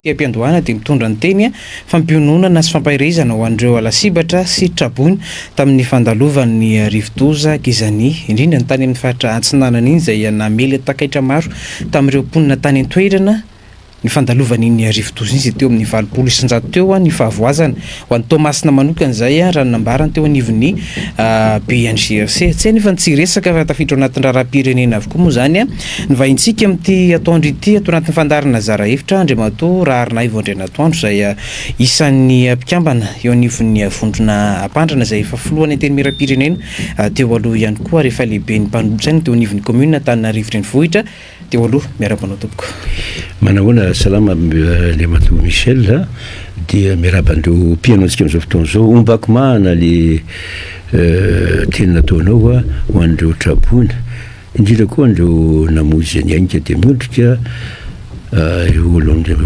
Ampiandohana dia mitondra ny teny fampiononana sy fampahirizana ho an'ireo alasibatra sy trabony tamin'ny fandalovan'ny rivodoza Gizania, indrindra ny tany amin'ny faritra Antsinanana iny izay namely takaitra maro tamin'ireo mponina tany an-toerana ny fandalovan'iny rivodoza iny izay teo amin'ny 20 teo ny fahavoazana ho an'ny Tomasina manokana izay raha nambarany teo anivon'ny BNJRC. Tsy nefa tsy resaka fa tafiditra anatin'ny raharaham-pirenena avokoa moa zany ny vahintsika amin'ity atoandro ity ato anatin'ny fandarana zara hevitra Andriamatoa Raharinahivo Andrianatoandro izay isan'ny mpikambana eo anivon'ny vondrona ampandrana izay efa filohan'ny teny miram-pirenena teo aloha ihany koa rehefa lehibe ny mpanombontsaina teo anivon'ny commune Antananarivo renivohitra teo aloha miara-banao tompoko. Manahona salama Andriamatoa Michel dia miarabandreo mpiano antsika amin'izao fotoana izao ombako mahana le teny nataonao ho an'ireo trabona indrindra koa an'ireo namozy any ainika dia miondrika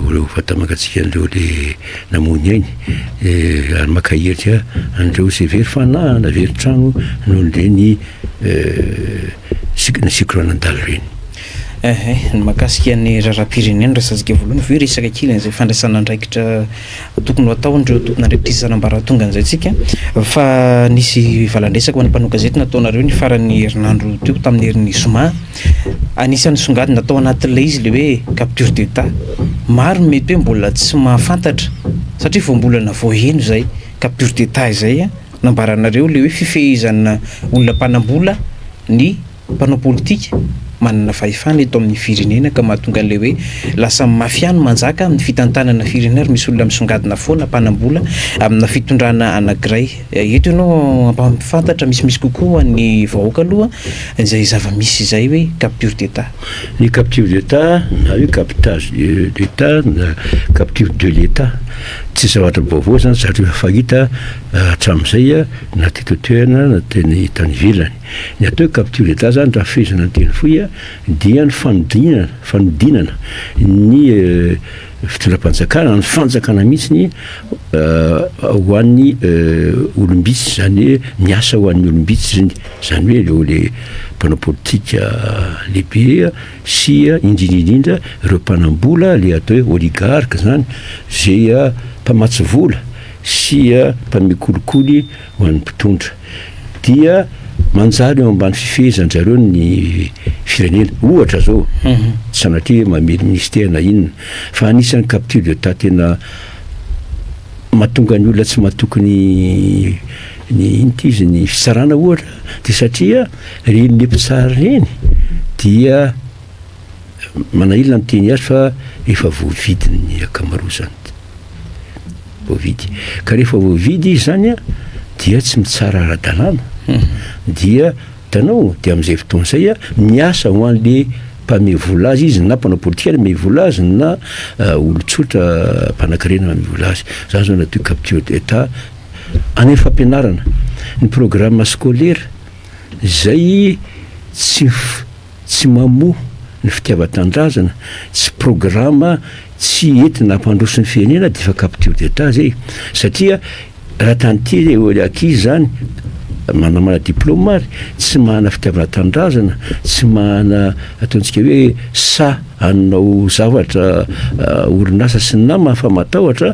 olo fatamakatsika an'ireo le namony ainy ary makahery an'ireo izay very fanahana very trano noho ireny sikoronan-dalo ireny. Ny makasika ny raharaham-pirenena resantsika voalohany ve resaka kely izay fandraisana andraikitra tokony atao ireo tokony andrekitrisa nambaran-tonga an'izay tsika fa nisy valandresaka ho an'ny mpanao gazety nataonareo ny faran'ny herinandro teo tamin'ny herin'ny zoma anisan'ny songadina natao anatin'ilay izy le hoe capture d'état maro mety hoe mbola tsy mahafantatra satria vao mbola navoaheno izay capture d'état izay nambaranareo le hoe fifehezana olona mpanambola ny mpanao politika manana fahefana eto amin'ny firenena ka mahatonga an'ilay hoe lasa mafiano manjaka amin'ny fitantanana firenena ary misy olona misongadina foana mpanambola amina fitondrana anankiray eto ianao ampafantatra misimisy kokoa ny vahoaka aloha izay zava-misy izay hoe capture d'état. Ny capture d'état na hoe captage d'état na capture de l'état tsy zavatra vaovao zany satria fahita hatramin'izay na tetotoerana na teny tany ivelany. Ny atao capture d'état zany raha fehezana ny teny fohy dia ny fanodinana ny fitondram-panjakana ny fanjakana mihitsy ho an'ny olombitsy zany hoe miasa ho an'ny olombitsy zany hoe eo le mpanao politika lehibe sy indrindraindrindra ireo mpanambola le atao hoe oligarque zany zay mpamatsy vola sy mpamekolikoly ho an'ny mpitondra dia manjary eo ambany fifehezan-jareo ny firenena ohatra zao tsy sanatria mamely ministère na inona fa anisan'ny capture d'état tena mahatonga ny olona tsy mahatokony ny inty izy ny fitsarana ohatra dia satria reny le mpitsara reny dia manahilona ny teny azy fa efa voavidy ny akamarozany voavidy ka rehefa voavidy izy zany dia tsy mitsara ara-dalàna dia tanao dia amin'izay fotoana izay miasa ho an'le mpame vola azy izy na mpanao politika me vola azy na olon-tsotra mpanankarena mame vola azy zany zao natao capture d'état any fampianarana ny programme scolaire zay tsy mamoa ny fitiavan-tandrazana tsy programme tsy entina hampandroso ny firenena dia fa capture d'état zay satria raha tany ty ankizy zany manamana diplôme ary tsy mahana fitiavana-tandrazana tsy mahana ataontsika hoe sa anao zavatra orinasa sy na mahafamatahotra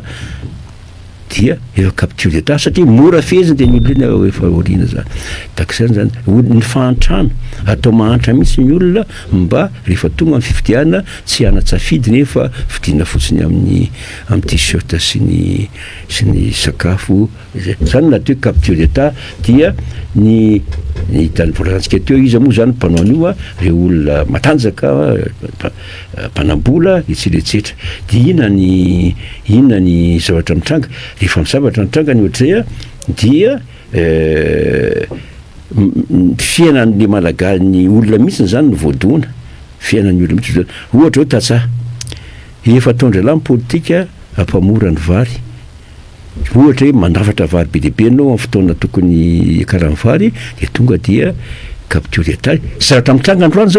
dia efa capture d'état satria mora fehezina dia ny olona efa oriana zany takizany zany ny fahantrana atao mahantra mihitsy ny olona mba rehefa tonga amin'ny fifidiana tsy hana-tsafidy nefa fidiana fotsiny amin'ny t-shirt sy ny sakafo zany natao capture d'état dia ny tany volantsika teo izy moa zany mpanao an'io reo olona matanjaka mpanambola etseretsetra dia inona ny zavatra mitranga rehefa misavatra mitranga ny ohatr'izay dia fiainan'le malaga ny olona mihitsy zany ny voadoana fiainan'ny olona mihitsy ohatra hoe tatsaha efa tondra lahy ny politika ampamora ny vary ohatra hoe mandrafatra vary be lehibe anao amin'ny fotoana tokony karaha ny vary dia tonga dia capture d'état saratra mitranga androany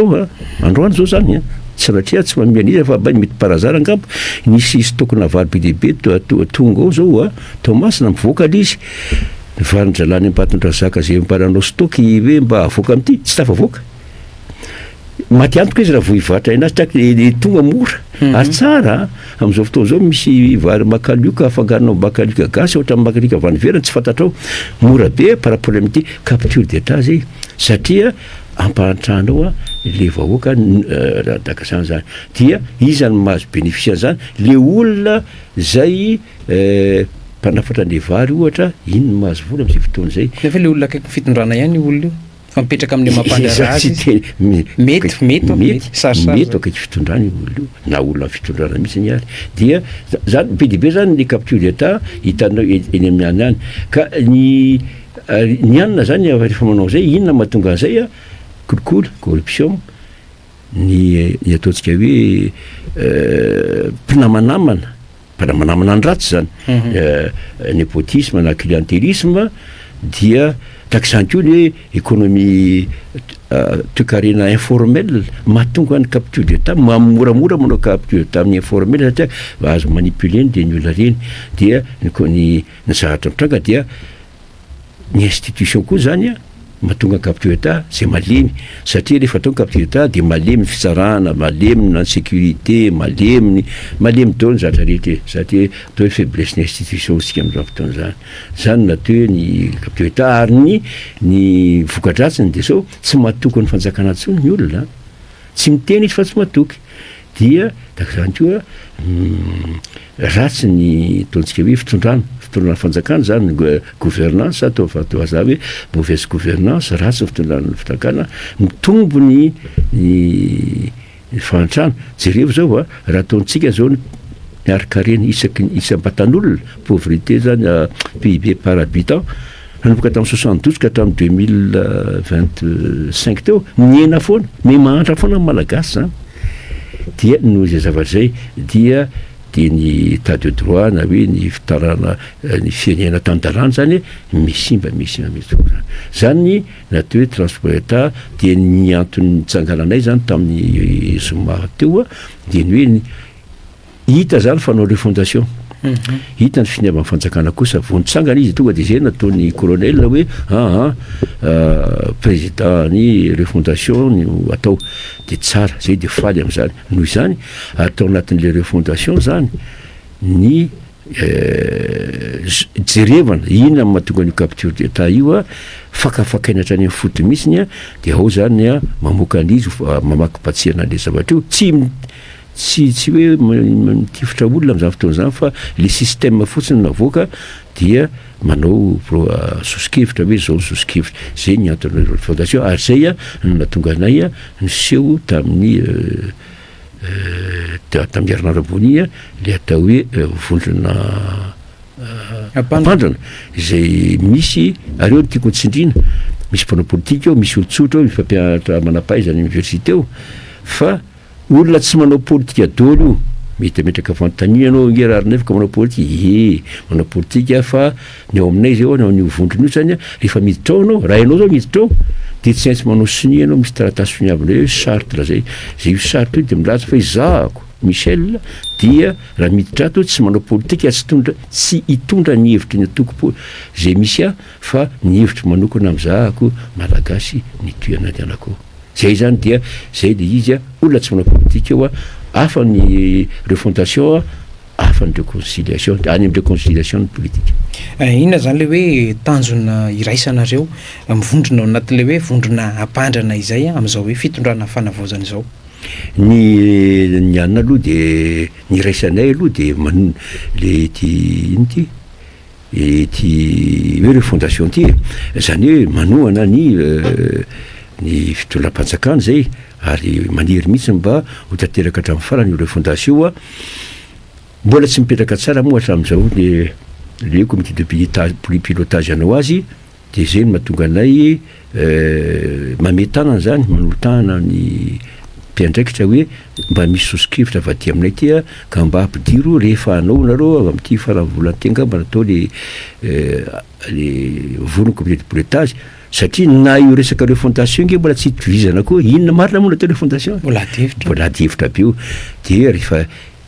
zao zany satria tsy mamianiza fa mety parazara angamba nisy tokona vary be lehibe tonga ao zao Tomasina mivoaka l'izy ny varin-dralany ampatondrasaka zay mbaranao stoky hoe mba avoaka amin'ity tsy tafavoaka maty antoka izy raha vohivatra inazy tak le tonga mora ary tsara amin'izao fotoana zao misy vary makalioka afangaronao makalioka gasy ohatra makalioka avy any ivelany tsy fantatrao mora be par rapport amity capture d'état zay satria ampahantrandao le vahoaka daka zany dia izany mahazo bénéficie zany le olona zay mpanafatra le vary ohatra iny mahazo vola am'zay fotoana zay nefa le olona akaiky fitondrana ihany olona io fampetraka amin'ny mampandara azy mety akaiky fitondrana olona io na olona fitondrana mihitsy ny ary dia zany be dibe zany le capture d'état hitanao eny amin'ny any any ka ny anina zany rehefa manao zay inona mahatonga an'izay kolokolo corruption ny ataontsika hoe mpinamanamana ny ratsy zany népotisme na clientélisme dia takizany koa ny économie toekarena informel mahatonga ny capture d'état moramora manao capture d'état amin'ny informel satria azo manipuleny de ny olona reny dia ny zavatra mitranga dia ny institution koa zany mahatonga capture d'état zay malemy satria rehefa atao capture d'état de malemy fitsarana malemy na sécurité malemy daony zatra rehetra satria atao hoe faiblesse ny institution sika amin'izao fotoana zany natao ny capture d'état ary ny vokadratsiny de sao tsy mahatoky ny fanjakana ntsony ny olona tsy miteny izy fa tsy mahatoky dia takizany koa ratsy ny ataontsika hoe fitondràna fanjakana zany gouvernance atao aza hoe mauvaise gouvernance ratsy ny fitondràna fitakana mitombo ny fahantrano jereo zao raha ataontsika zao miarikareny isam-batan'olona pauvreté zany PIB par habitant nanomboka tamin'ny 72 ka tamin'ny 2025 teo miena foana mahantra foana ny malagasy zany dia noho izay zavatra zay dia ny état de droit na hoe ny fitarana ny firenena tan-dalàna zany misimba zany natao hoe transport état dia ny antony tsangalanay zany tamin'ny zoma teo dia ny hoe hita zany fanao refondation hita ny finiavana fanjakana kosa vonitsangana izy tonga de zay nataony colonel hoe président ny refondation no atao de tsara zay de faly am'zany noho izany atao anatin'le refondation zany ny jerevana inona mahatonga ny capture d'état io fakafakainatra any amin'ny foto mihitsiny de ao zany mamoaka an'izy mamaky-patsiana le zavatra io tsy hoe mitifotra olona am'zany fotoana zany fa le système fotsiny navoaka dia manao soskevitra hoe zao soskevitra zay ny antony fondation ary zay natonga anay niseho tamin'ny herinarambony le atao hoe vondrona ampandrana izay misy areo ny tiako ntsindrina misy mpanao politika ao misy olotsotra ao mifampianatra manampaizany université ao fa olona tsy manao politika dolo io metametraka fanontania anao ngerarinaefaka manao politika manao politika fa ny ao aminay zay ny vondrona io zany rehefa miditra ao anao raha ianao zao miditra ao de tsy aintsy manao sini anao misy taratasy finiavana hoe charte zay io charte io de milaza fa izahako Michel dia raha miditra ato tsy manao politika tsy hitondra ny hevitra ny atoko zay misy fa ny hevitra manokana am'zahako malagasy ny toerana andianako zay zany dia zay le izy olona tsy manao politika eo afa ny refondation afa ny réconciliation any amin'ny réconciliation politique inona zany le hoe tanjona iraisanareo mivondrona anatin'le hoe vondrona ampandrana izay am'izao hoe fitondrana fanavaozana izao ny anina aloha de ny iraisanay aloha de le ty hoe refondation ty zany hoe manohana ny fitondram-panjakana zay ary maniry mihitsy mba ho tanteraka hatramin'ny farany io refondation mbola tsy mipetraka tsara moa hatramin'izao le comité de pilotage anao azy de zay no mahatonga anay mame tanana zany manolo tanana ny mpiandraikitra hoe mba misy soskevitra vaty aminay ty ka mba ampidiro rehefa anao nareo am'ty farany volan-tenga mba natao le volony comité de pilotage satria na io resaka refondation nge mbola tsy hitovizana koa inona marina moa natao refondation mbola adihevitra be io de rehefa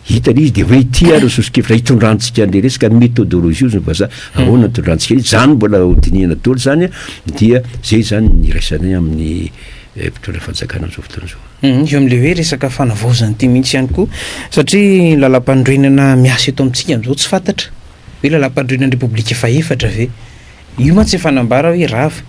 hitany izy de hoe ty ary soskevitra hitondrantsika an'le resaka méthodologie zany vaza ahoana hitondrantsika izy zany mbola hodinihana dolo zany dia zay zany ny iraisanay amin'ny mpitondra fanjakana am'izao fotoana zao. Eo am'le hoe resaka fanavaozany ity mihitsy ihany koa satria lalam-pandroenana miasa eto amintsika am'izao tsy fantatra hoe lalam-pandroenana repoblika efa efatra ve io ma tsy fanambara hoe rava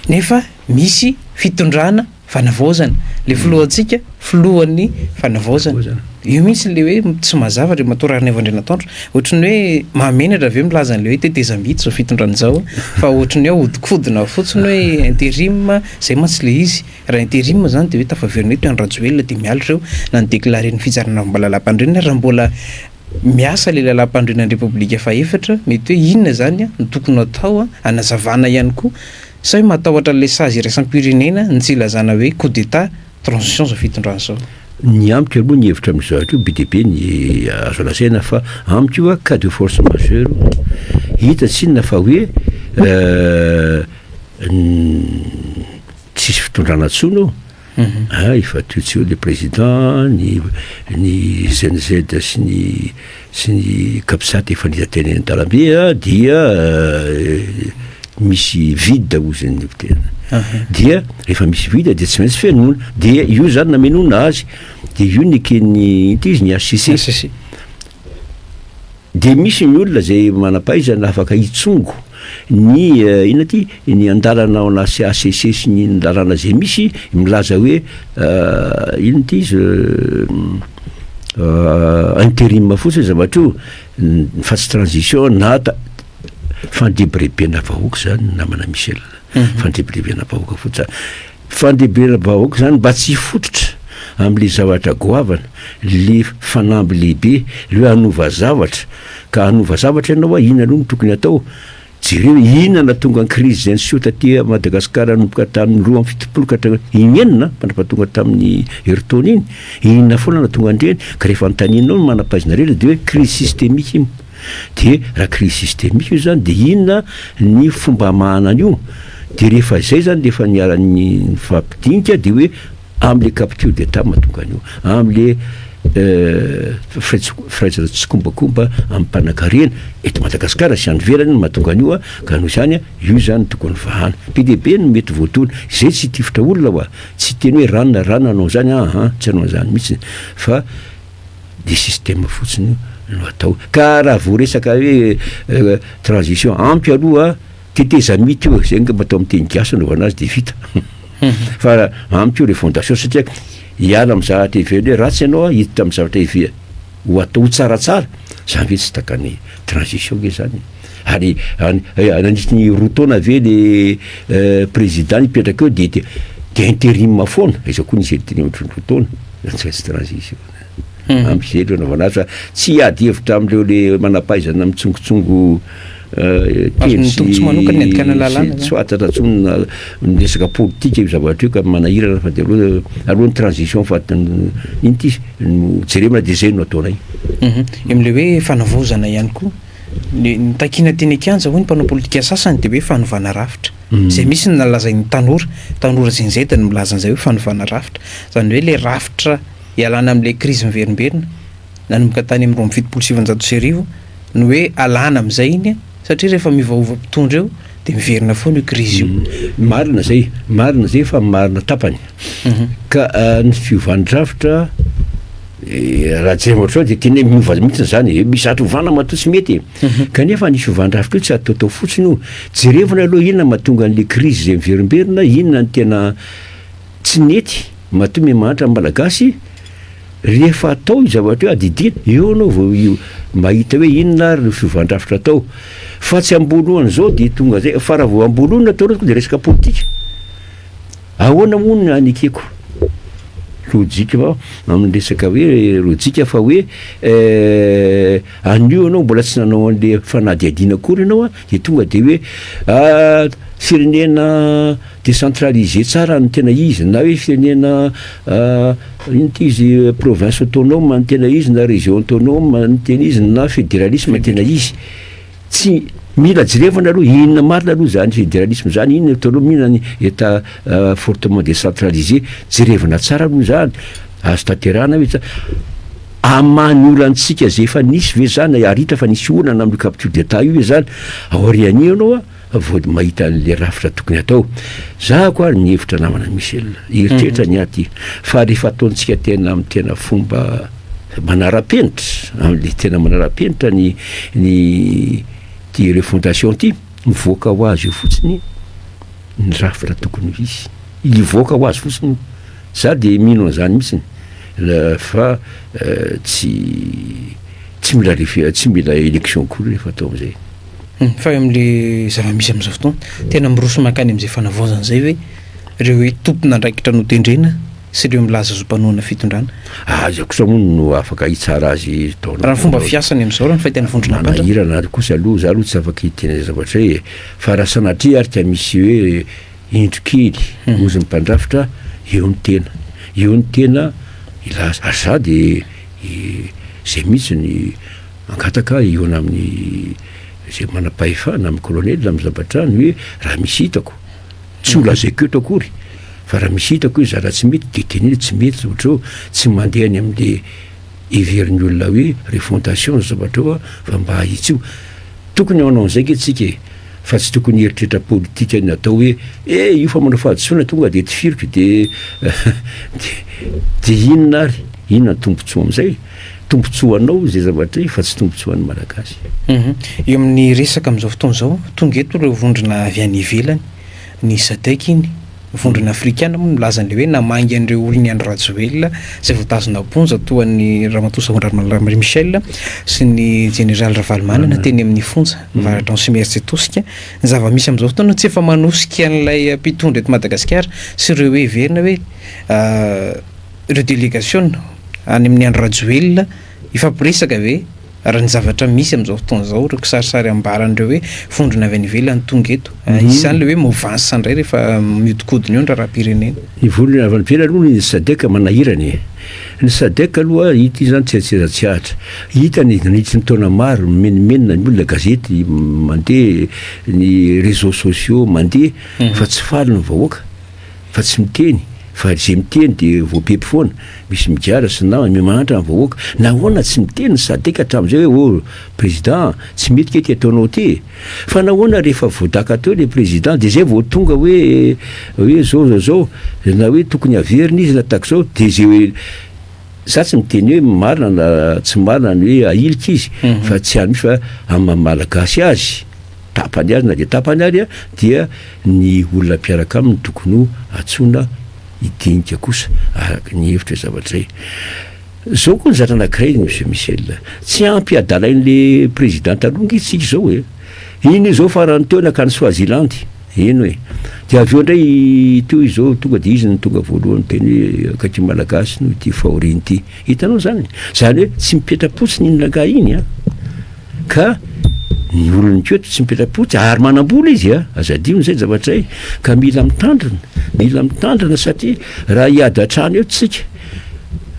nefa misy fitondrana fanavaozana le filohantsika filohan'ny fanavaozana io mihitsy le hoe tsy mazavatra matorariny avandrenatandro ohatrany hoe mahamenatra ve milazan'le hoe tetezam-bity zao fitondran'izao fa ohatrany hoe ahodikodina fotsiny hoe intérim zay mantsy le izy raha intérim zany de hoe tafaverina hoe toandrajoelona de mialatra eo na ny déclaré-ny fitsarana mba lalam-pandrenana raha mbola miasa le lalam-pandrenan'ny repoblika efa efatra mety hoe inona zany a no tokony atao anazavana ihany koa sa hoe matahotra le sazy iraisam-pirenena ny tsy ilazana hoe coup d'état transition zao fitondrana zao. Ny amiko aloha ny hevitra amin'izao atrio be dia be ny azo lasaina fa amiko io a cas de force majeure hita tsy inona fa hoe tsisy fitondrana tsono efa teo le président ny ZNZ sy ny kapsat efa nitatena eny an-dalambe dia misy vide ozany tena dia rehefa misy vide dia tsy maintsy fianona dia io zany namenona azy dia io nikeny ity izy ny HCC dia misy ny olona zay manampahaizana afaka hitsongo ny ina ty ny andalana ao anasy ACC sy ny andalana zay misy milaza hoe ina ty izy intérim fotsiny zavatro fa tsy transition nata fandebrebena vahoaka zany namana Michel fandebrebena vahoaka fotsiny fandebrebena vahoaka zany mba tsy fototra am'le zavatra goavana le fanamby lehibe le hoe hanova zavatra ka hanova zavatra ianao a inona aloha no tokony atao jereo inona na tonga ny crise zany sio taty Madagasikara nomboka tamin'ny 2 inenina manampatonga tamin'ny heritaona iny inona foana na tonga andreny ka rehefa notaninao no manampaizina reny de hoe crise systémique iny de raha crise systémique io zany de inona ny fomba mahanan'io de rehefa zay zany de efa niara-ny fampidinika de hoe am'le capture d'état mahatonga an'io am'le fraizana tsikombakomba am'mpanakarena eto Madagasikara sy anyvelany mahatonga an'io ka noho zany io zany tokony vahana be de be no mety voatony zay tsy tifotra olona oa tsy teny hoe ranona anao zany tsy anao zany mihitsy fa de système fotsiny no atao ka raha voaresaka hoe transition ampy aloha tetezamity io zay nga matao am'teny gasy nao anazy de vita fa ampy io le fondation satria hiala amin'ny zavatra ivelany hoe ratsy ianao hiditra amin'ny zavatra ive ho atao tsaratsara zany ve tsy takany transition ge zany ary nandritry ny roa taona ve le président nipetraka eo de intérim foana iza koa nisy intérim roa taona tsy maintsy transition ampy zay le naovanazy fa tsy ady hevitra am'leo le manampahaizana mitsongotsongo tombotsy manokany adikana lalàna tsy fatatra tsony resaka politika io zavatra io ka manahirana fa de alohan'ny transition fa iny ty jeremana de zay no ataonay am'le hoe fanavaozana ihany koa ny takina teny akanja hoy ny mpanao politika sasany de hoe fanovana rafitra zay misy ny nalazain'ny tanora zinzay ny milazan'zay hoe fanovana rafitra zany hoe le rafitra ialana am'le crise miverimberina nanomboka tany amin'ny 27 no hoe alana am'izay iny satria rehefa mivaova mpitondra eo de miverina foana io crise io marina zay fa marina tapany ka ny fiovandrafitra raha jay ohatr de teny miova mihitsiny zany misy atrovana matoa tsy mety kanefa ny fiovandrafitra io tsy ataotao fotsiny io jerevana aloha inona mahatonga an'le crise zay miverimberina inona ny tena tsy nety matoa mimanatra malagasy rehefa atao io zavatra io adidina eo anao vao io mahita hoe inona ary fiovandrafitra atao fa tsy amboloany zao de tonga zay fa raha vao ambolony atao de resaka politika ahoana moa ny ekeko lojika fa amin'ny resaka hoe lojika fa hoe anio anao mbola tsy nanao an'le fanadiadiana kory ianao de tonga de hoe firenena décentralisé tsara ny tena izy na hoe firenena ino ty izy province autonome ny tena izy na région autonome ny tena izy na fédéralisme ny tena izy tsy mila jerevana aloha inona marina aloha zany fédéralisme zany inona autonome inona ny état fortement décentralisé jerevana tsara aloha zany azo tanterahana hoe amany olantsika zay efa nisy ve zany aritra fa nisy olana amin'ny capture d'état io zany aorianio anao vao mahita an'le rafitra tokony atao. Za koa ny hevitra namana Michel eritreritra ny aty fa rehefa ataontsika tena amin'ny tena fomba manara-penitra amin'le tena manara-penitra ny ty refondation ty mivoaka ho azy io fotsiny ny rafitra tokony izy ivoaka ho azy fotsiny za de mino an'izany mihitsiny fa tsy mila élection kory rehefa atao am'izay. Fa amin'le zava-misy amin'izao fotoana tena miroso makany amin'izay fanavaozana zay hoe reo hoe tompona andraikitra no tendrena sy ireo milaza zom-panoana fitondrana. Aza kosa moa no afaka hitsara azy taona raha fomba fiasany amin'izao raha ny fahitany vondrona mpandra manahirana kosa aloha za aloha tsy afaka hitena zavatra hoe fa raha sanatria ary ka misy hoe indrokely ozy ny mpandrafitra eo ny tena ilaza ary za de zay mihitsy ny ankataka eona amin'ny zay manam-pahefana amin'ny kolonely amin'ny zabatrany hoe raha misy hitako tsy olazaiko eto akory fa raha misy hitako hoe za raha tsy mety de teneny tsy mety ohatrao tsy mandeha any amin'le heverin'ny olona hoe refondation zavatra eo fa mba hahitsy io tokony aonao an'izay ke tsika fa tsy tokony heritreritra politika ny atao hoe io fa manao fahadisoana tonga de tifiriko de inona ary inona ny tombontsoa am'izay tombontsoanao zay zavatra fa tsy tombontsoan'ny malagasy. Eo amin'ny resaka amin'izao fotoana izao tonga eto ireo vondrona avy any ivelany ny SADC iny vondrona afrikana moa milaza an'le hoe namangy an'ireo olony andro Rajoelina izay voatazona ponja toa ny Ramatoa Ramalama Michel sy ny général Ravalomanana teny amin'ny fonja mivaratra ny Simersy Tosika ny zava-misy amin'izao fotoana tsy efa manosika an'ilay mpitondra eto Madagasikara sy ireo hoe verina hoe ireo délégation any amin'ny andro Rajoelina ifampiresaka ve raha ny zavatra misy amin'izao fotoana izao reo kisarisary ambaran'ireo hoe vondrona avy any ivelany tonga eto isan'le hoe movansa indray rehefa miodikodiny eo ny raharam-pirenena ny volony avy any ivelany aloha ny SADC manahirany ny SADC aloha hita izany tsy atsiratsyahatra hita ny nitry ny taona maro menimenina ny olona gazety mandeha ny réseaux sociaux mandeha fa tsy faly ny vahoaka fa tsy miteny fa zay miteny de voapepy foana misy migiara sy namany mimanatra ny vahoaka nahoana tsy miteny SADC hatramin'izay hoe président tsy mety kety ataonao ty fa nahoana rehefa voadaka teo le président de zay vao tonga hoe zao na hoe tokony averina izy na tahaka zao de zay hoe za tsy miteny hoe marina na tsy marina ny hoe ailika izy fa tsy any fa amin'ny malagasy azy tapany azy na de tapany ary dia ny olona mpiaraka aminy tokony atsona hidinika kosa araka ny hevitra zavatra zao koa ny zatra anankiray monsieur Michel tsy ampy adalain'le président taloha itsika zao hoe iny zao farany teo nakany Swaziland ino hoe de aveo indray teo izao tonga de izy ny tonga voalohany teny hoe akaty malagasy no ty fahoriny ty hitanao zany hoe tsy mipetrapotsiny iny nanga iny ka ny olony keto tsy mipetrapotsy ary manam-bola izy azadino zay zavatra ka mila mitandrana satria raha hiady atrano eo tsika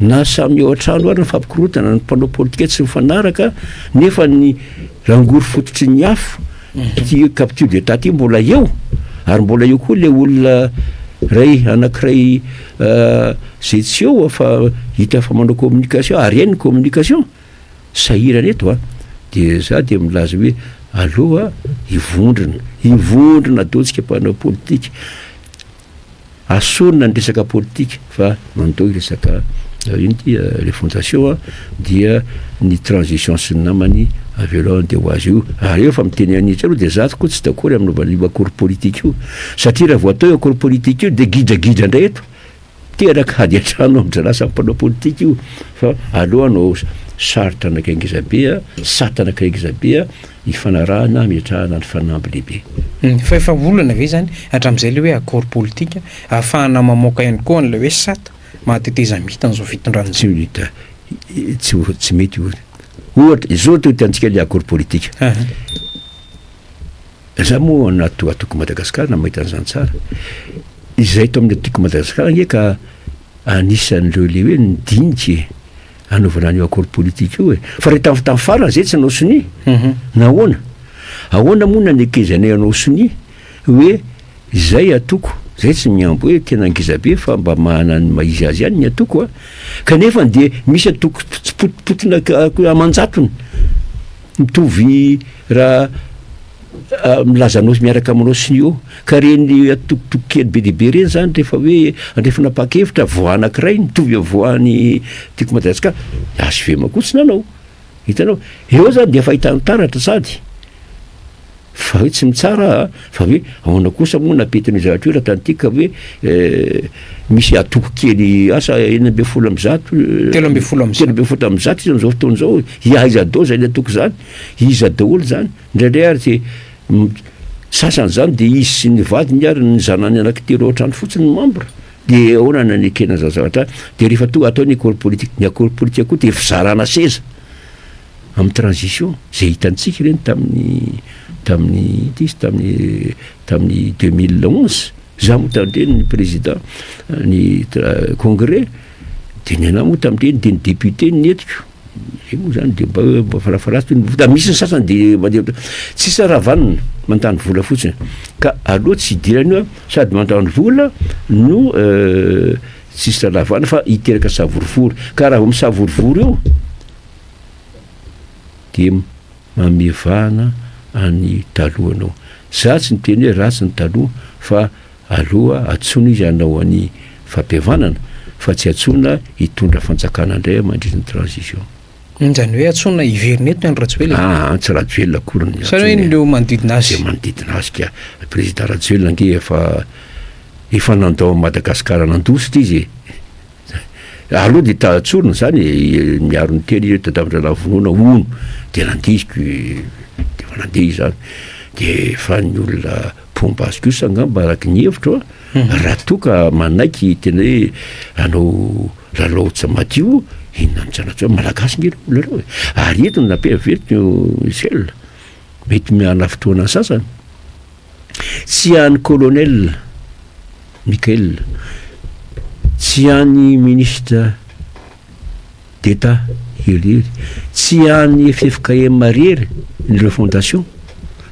na samy eo atrano ary ny fampikorotana ny mpanao politika tsy mifanaraka nefa ny rangory fototry ny afo ty capture d'état ty mbola eo ary mbola eo koa le olona anankiray zay tsy eo fa hita fa manao communication ary ny communication sahirana eto de za de milaza hoe aloha ivondrona ataontsika mpanao politika asonina ny resaka politika fa mandao resaka iny ty refondation dia ny transition sy ny namany avelao de ho azy io ary eo fa miteny anitsy aloha de za koa tsy dakory amin'ny accord politique io satria raha vao atao accord politique io de gidragidra ndray eto terakady atrano amin'ndralasa mpanao politika io fa alohanao saritra anak'Angizabe satana anak'Angizabe ifanarahana miatrahana ny fanamby lehibe fa efa olana ve zany hatramin'izay le hoe accord politika ahafahana mamoaka ihany koa an'le hoe sata mahateteza mita n'izao fitondrana tsy mita tsy mety ohatra izao teo tiantsika le accord politika za moa atoko Madagasikara na mahita an'izany tsara izay to amin'ny atoko Madagasikara nge ka anisan'ireo le hoe nidinika anaovana an'io accord politique io fa rehefa tamin'ny farany zay tsy anao soni ahoana moa nanekezanay anao soni hoe zay atoko zay tsy miambo hoe tena Angizabe fa mba mahanany maizy azy ihany ny atoko kanefa de misy atoko tsy potipotina amanjatony mitovy raha milazanao miaraka aminao sy ny eo ka reny atokotokokely be dehibe reny zany rehefa hoe andrefanapa-kevitra voa anankiray mitovy voany tiako Madagasikara azo vemakotsina anao hitanao eo zany de fahitany taratra sady fa hoe tsy mitsara fa hoe ahoana kosa moa napetin'ny zavatra io raha tanytika hoe misy atokokely asa 9 telo amby folo am'zato izy am'izao fotoana zao iaiza dao zay le atoko zany iza daholo zany indraindray ary ty sasany zany de izy sy ny vadiny ary ny zanany anankitelo ohatrany fotsiny ny membre de ahoana nanekena za zavatra de rehefa tonga atao ny accord politique ny accord politique koa de fizarana seza amin'ny transition zay hitantsika ireny tamin'ny 2011 za moa tamindreny ny président ny congrès de ny ana moa tamindreny de ny député ny netiko zay moa zany de mba farafaratso misy ny sasany de mandeha tsisy ravanina mantany vola fotsiny ka aloha tsy idirany io sady mantany vola no tsisy rahavana fa hiteraka savorivory ka raha misavorivory io de mamevana any talohanao za tsy nyteny hoe ratsy ny taloha fa aloha atsona izy anao any fampiavanana fa tsy atsona hitondra fanjakana indray mandritra ny transition zany hoe atsona iverina eto ny Rajoelina tsy Rajoelina akoriny sa hoe neo manodidina azy ka président Rajoelina nge efa nandao Madagasikara nandositra izy aloha de tatsorona zany miaro ny teny izy tadavitra lavonona ono de nandisiko de fa nandeha izy zany de fa ny olona pombasy kosa angamba araky ny hevitro raha toka manaiky tena hoe anao lalaotsy madio inona nitsanatso malagasy nge olona reo ary eto no nampiaveriko Michel mety miana fotoana sasany tsy any colonel Michael tsy any ministre d'état hery tsy any FFKM Mariery ny refondation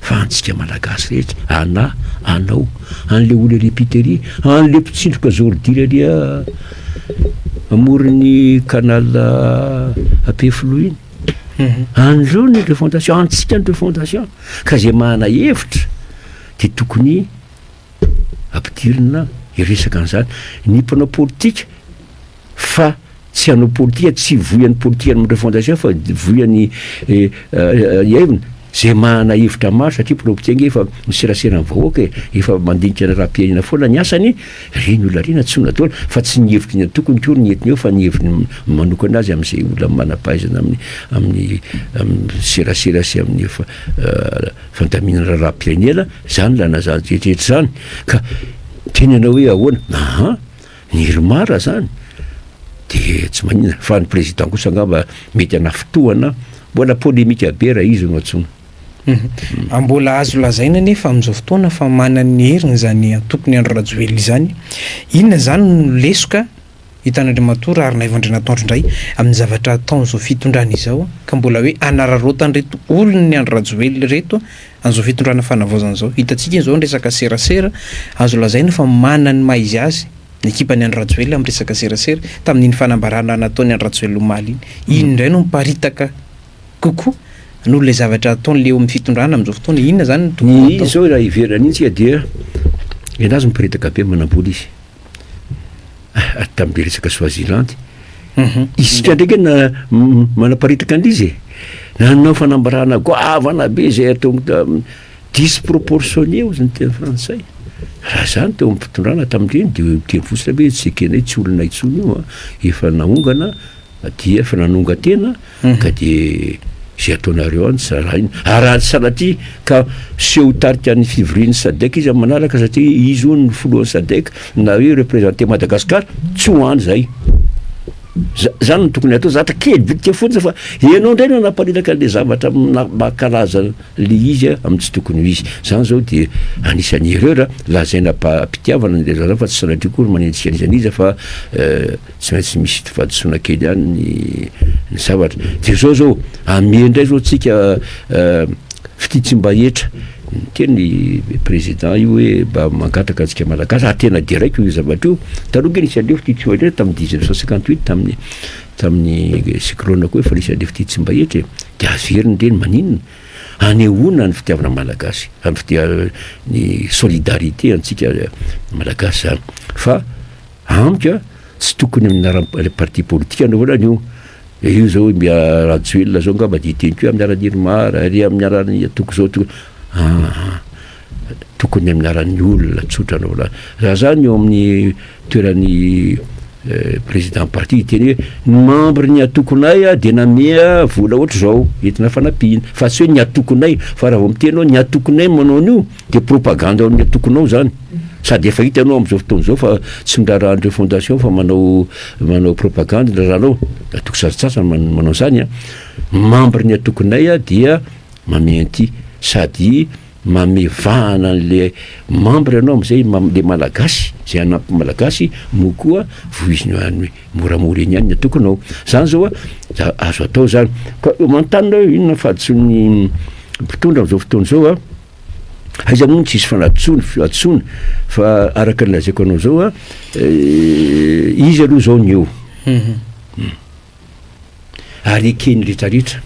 fa antsika malagasy rehetra anao an'le olo repiterie an'le mpitsindroka zordiry amorony canal apeflo iny an'reo ny refondation antsika ny refondation ka zay mahana hevitra de tokony ampidirina iresaka an'izany ny mpanao politika fa tsy hanao politika tsy voyan'ny politika amin'ny refondation fa voyan'ny iaivina zay mahana hevitra maro satria mpanao politika nge efa miserasera ny vahoaka efa mandinika ny raha-piainana foana ny asany reny olona reny atsona daola fa tsy ny hevitry ny tokony kory ny entiny eo fa ny hevitry manokana azy am'izay olona manam-pahaizana amin'ny serasera sy amin'ny fandaminana raha-piainela zany lana zany jeritrehetra zany ka teny anao hoe ahoana ny rimara zany de tsy manina fa ny président kosa angamba mety ana fotoana mbola polémika be raha izy no atsona mbola azo lazaina nefa am'izao fotoana fa manany heriny zany tokony andro Rajoelina zany inona zany no lesoka hitan'Andriamatoa ary naivandrena taondro indray amin'ny zavatra ataon'izao fitondrana izao ka mbola hoe anararotany reto olony andro Rajoelina reto an'izao fitondrana fanavaozana zao hitantsika izao ny resaka serasera azo lazaina fa manany maizy azy ny ekipany andro Rajoelina amin'ny resaka serasera tamin'iny fanambarana nataony andro Rajoelina omaly iny indray no miparitaka kokoa noho le zavatra ataon'le eo amin'ny fitondrana amin'izao fotoana inona zany ny zao raha iverana iny tsika dia enazy miparitaka be manambola izy tamin'le resaka Swaziland isika ndraiky manaparitaka an'izy nanao fanambarana goavana be zay atao disproportionné ozy ny teny frantsay raha zany teo amin'ny fitondrana tamin'ireny de miteny fotsina be tsy ekena tsy olona itsony io efa naongana dia efa nanonga tena ka de zay ataonareo any sara iny araha salatria ka seho tarika ny fivorian'ny SADC izy amin'ny manaraka satria izy io ny foloan'ny SADC na hoe représenté Madagasikara tsy hoany zay zany no tokony atao zatra kely bitika fotsiny fa ianao indray no namparitaka le zavatra makalaza le izy amin'ny tsy tokony ho izy zany zao de anisan'ny erreur lazaina mpitiavana le zany fa tsy sanatria kory manentsika an'izany izy fa tsy maintsy misy fahadisoana kely any ny zavatra de zao ame indray zao tsika fititsim-bahetra teny président io hoe mba mangataka antsika malagasy tena diraiky io zavatra io taloha nge nisy alefo ty tsy mahita tamin'ny 1958 tamin'ny cyclone koa efa nisy alefo ty tsy mba etry de averiny reny maninona anehoana ny fitiavana malagasy ny solidarité antsika malagasy zany fa amika tsy tokony amin'ny parti politique anaovanan'io io zao miarajoelona zao ngamba diteniko amin'ny aran'irmara ary amin'ny aran'ny atoko zao tokony amin'ny aran'ny olona tsotra anaovana raha zany eo amin'ny toeran'ny président parti teny hoe ny membre ny atokonay de namea vola ohatry zao entina fanampiana fa tsy hoe ny atokonay fa raha vao miteny ao ny atokonay manao an'io de propagande ao ny atokonao zany sady efa hita anao am'izao fotoana zao fa tsy mirarahandreo fondation fa manao propagande raranao atoko sasatsasany manao zany membre ny atokonay dia mamenty sady mamevahana an'le membre anao am'izay le malagasy zay anampy malagasy mo koa voiziny any moramora eny any ny atokonao zany zao azo atao zany ka mantanina inona fahaditsony mpitondra am'izao fotoana zao aiza moa tsisy fanatsony fa araka ny lazaiko anao zao izy aloha zao ny eo ary ekeny rehetrarehetra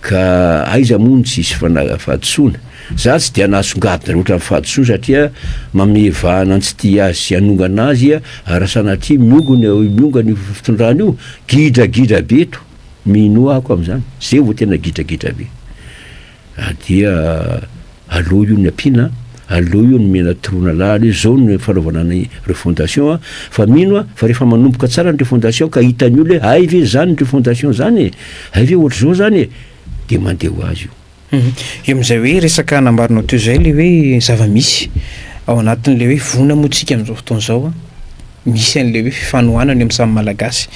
ka aiza moa tsisy fahadosoana za tsy de anahasongadina roatra amin'ny fahadosoana satria mamevahana antsy ty azy sy anongana azy ara sanatria miongany io fitondrana io gidragidra be eto mino ako am'izany zay vo tena gidragidra be dia aloha io ny ampiana aloha io ny mena torona laly zao ny fanaovana ny refondation fa mino fa rehefa manomboka tsara ny refondation ka hitany olo hoe ay ve zany ny refondation zany ay ve ohatry zao zany de mandeha ho azy io eo am'izay hoe resaka nambarinao teo zay le hoe zava-misy ao anatin'le hoe vona moatsika am'izao fotoana zao misy an'le hoe fifanohanany amin'ny samy malagasy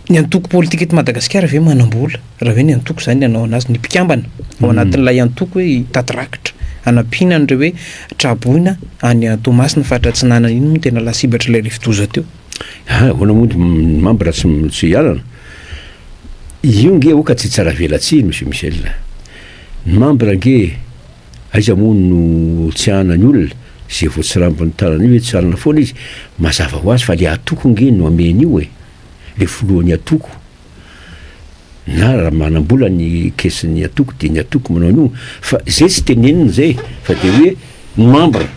ny antoko politika eto Madagasikara ve manambola raha hoe ny antoko zany anao anazy ny mpikambana ao anatin'ilay antoko hoe taterakitra anampiana an'ireo hoe traboina any Tomasina Fahratsinana iny moa tena lasibatra ilay rivotoza teo hoana moa membre tsy hialana io nge oka tsy tsara velatsiny monsieur Michel membre nge aiza moa no tsy anany olona zay vo tsy rambony tanana io hoe tsy anana foana izy mazava ho azy fa le atoko nge no ameny io le folohan'ny atoko na raha manambola ny kesin'ny atoko de ny atoko manao an'io fa zay tsy tenenina zay fa de hoe membre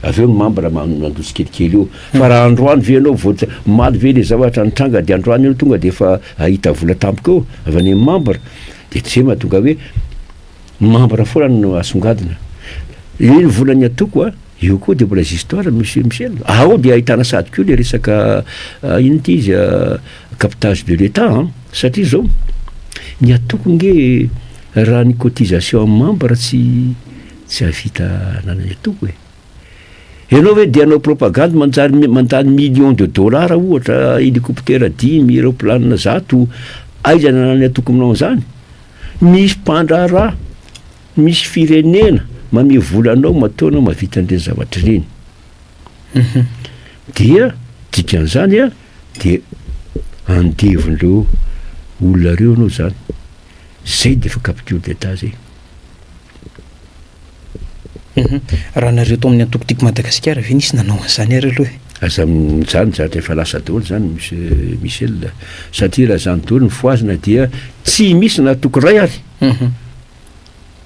aveo ny membre mandosy kelikely io fa raha androany ve anao vo maly ve le zavatra nitranga de androany io tonga de fa ahita vola tampoka eo avy any membre de tsy mahatonga hoe membre foana no asongadina iny volan'ny atoko io koa de mbola histoire monsieur Michel ao de ahitana sady koa le resaka ino ty izy captage de l'état satria zao ny atoko nge raha ny cotisation amin'ny membre tsy avita nanany atoko ianao hoe de anao propagande mandany million de dollars ohatra hélicoptère 10 aéroplanina 100 aiza nanany atoko aminao zany misy mpandraraha misy firenena mame volanao mataonao mavita an'ireny zavatra reny dia dikan'izany de andevon'ireo olona reo anao zany zay de fa capture d'état zay raha nareo tao amin'ny antoko tiako Madagasikara ve nisy nanao an'izany ary aloha aza zany zatra efa lasa daholo zany monsieur Michel satria raha zany daholo ny foazina dia tsy misy natoko ray ary